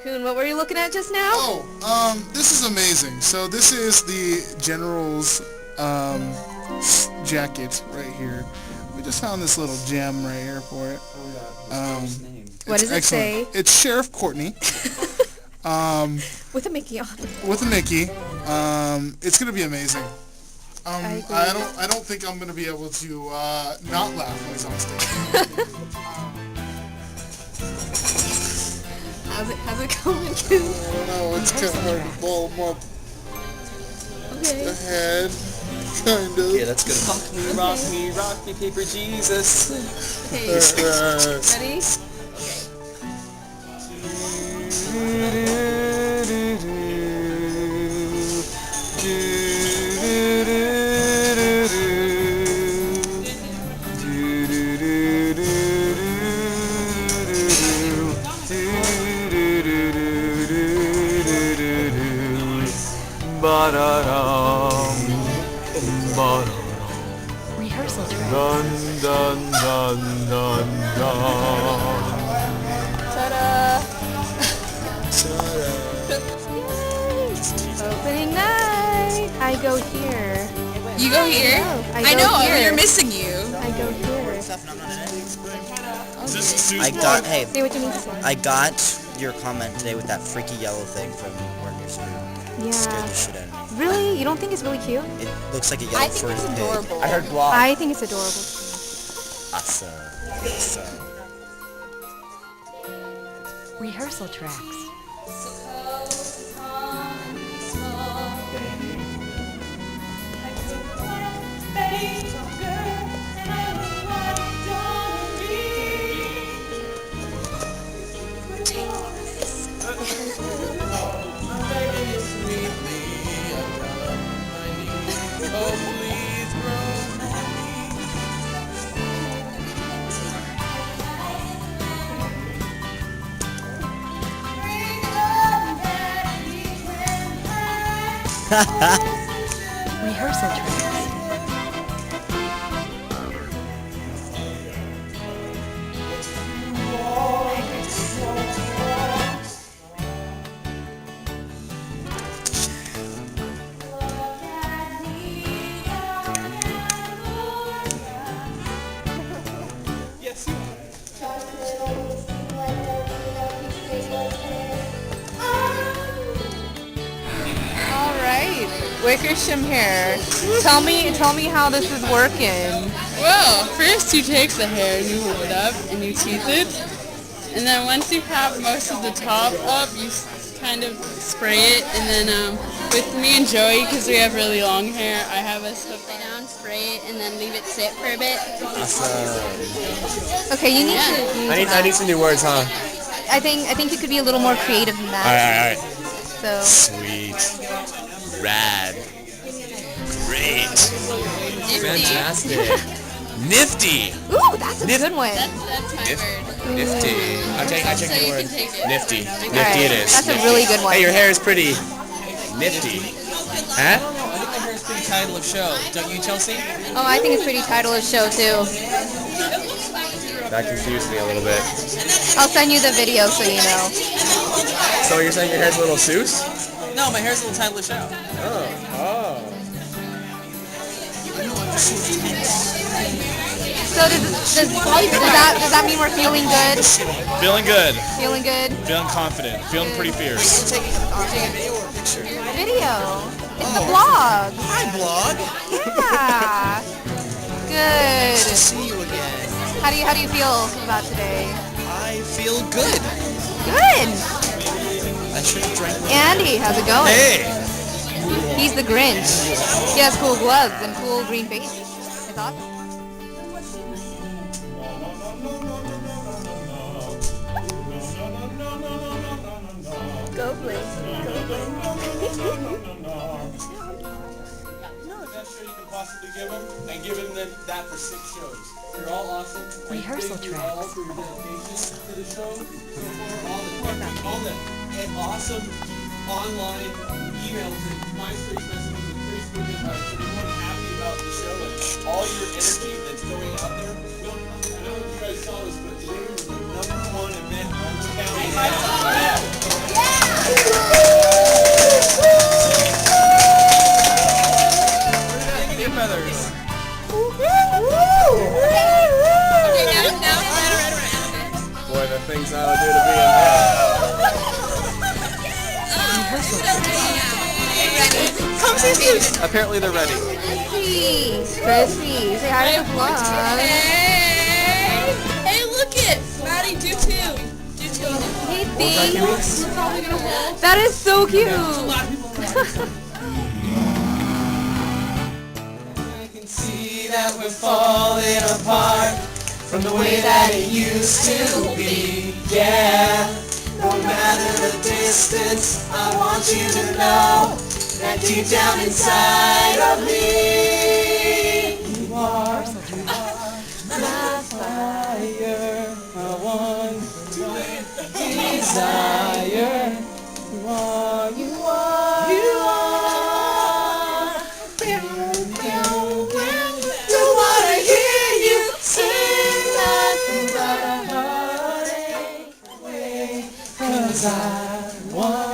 Coon, what were you looking at just now? Oh, this is amazing. So this is the General's jacket right here. We just found this little gem right here for it. What does it say? It's Sheriff Courtney. With a Mickey on. With a Mickey. It's gonna be amazing. I don't think I'm gonna be able to not laugh when he's on stage. How's it going, Coon? I don't know. It's kind of hard to ball him up. Okay. The head, kind of. Okay, that's good. Rock me, paper, Jesus. Okay. Ready? Rehearsal track. Dun dun dun dun dun. Ta-da! Opening night. I go here. You go here? I know. We're missing you. I go here. Hey, Say what you need to say. I got your comment today with that freaky yellow thing from wearing your skirt. It scared the shit out of me. Really? You don't think it's really cute? It looks like a yellow furry pig. Adorable. I heard blog. I think it's adorable. Awesome. Rehearsal tracks. Rehearsal tracks. Wickersham hair. Tell me how this is working. Well, first you take the hair and you hold it up and you teeth it. And then once you have most of the top up, you kind of spray it. And then with me and Joey, because we have really long hair, I have us hook it down, spray it, and then leave it sit for a bit. Awesome. Okay, you need to. I need some new words, huh? I think you could be a little more creative than that. All right. So. Sweet. Rad. Great. Fantastic. Nifty. Ooh, that's a good one. That's my word. Nifty. I take So the you word. can take it. Nifty. All Nifty right, it is. That's a really good one. Hey, your hair is pretty nifty. Huh? I think my hair is pretty title of show. Don't you, Chelsea? Oh, I think it's pretty title of show too. That confused me a little bit. I'll send you the video so you know. So you're saying your hair's a little Seuss? No, my hair's a little title of show. Oh. So does that mean we're feeling good? Feeling good. Feeling good? Feeling confident. Feeling pretty fierce. Video. It's the vlog. Hi, vlog. Yeah. Good. Nice to see you again. How do you feel about today? I feel good. Good. I should have drank more. Andy, how's it going? Hey. He's the Grinch. He has cool gloves and cool green face. It's awesome. Go Blake. Best show you can possibly give them, and giving them that for 6 shows. You're all awesome. Rehearsal Thank you tracks. all for your dedication to the show. All the awesome online emails and MySpace messages and Facebook invites. Everyone happy about the show and all your energy that's going out there. I don't know if you guys saw this, but today was the #1 event in Orange County. Apparently they're ready. Chrissy, say hi to the vlog. Hey, look it! Maddie, do two. Do two. Hey, thanks. That is so cute. I can see that we're falling apart from the way that it used to be. Yeah, no matter the distance, I want you to know that deep down inside of me, you are my fire, my one desire. You are, you are, you are. Don't wanna hear you sing nothing but a heartache away, 'cause I want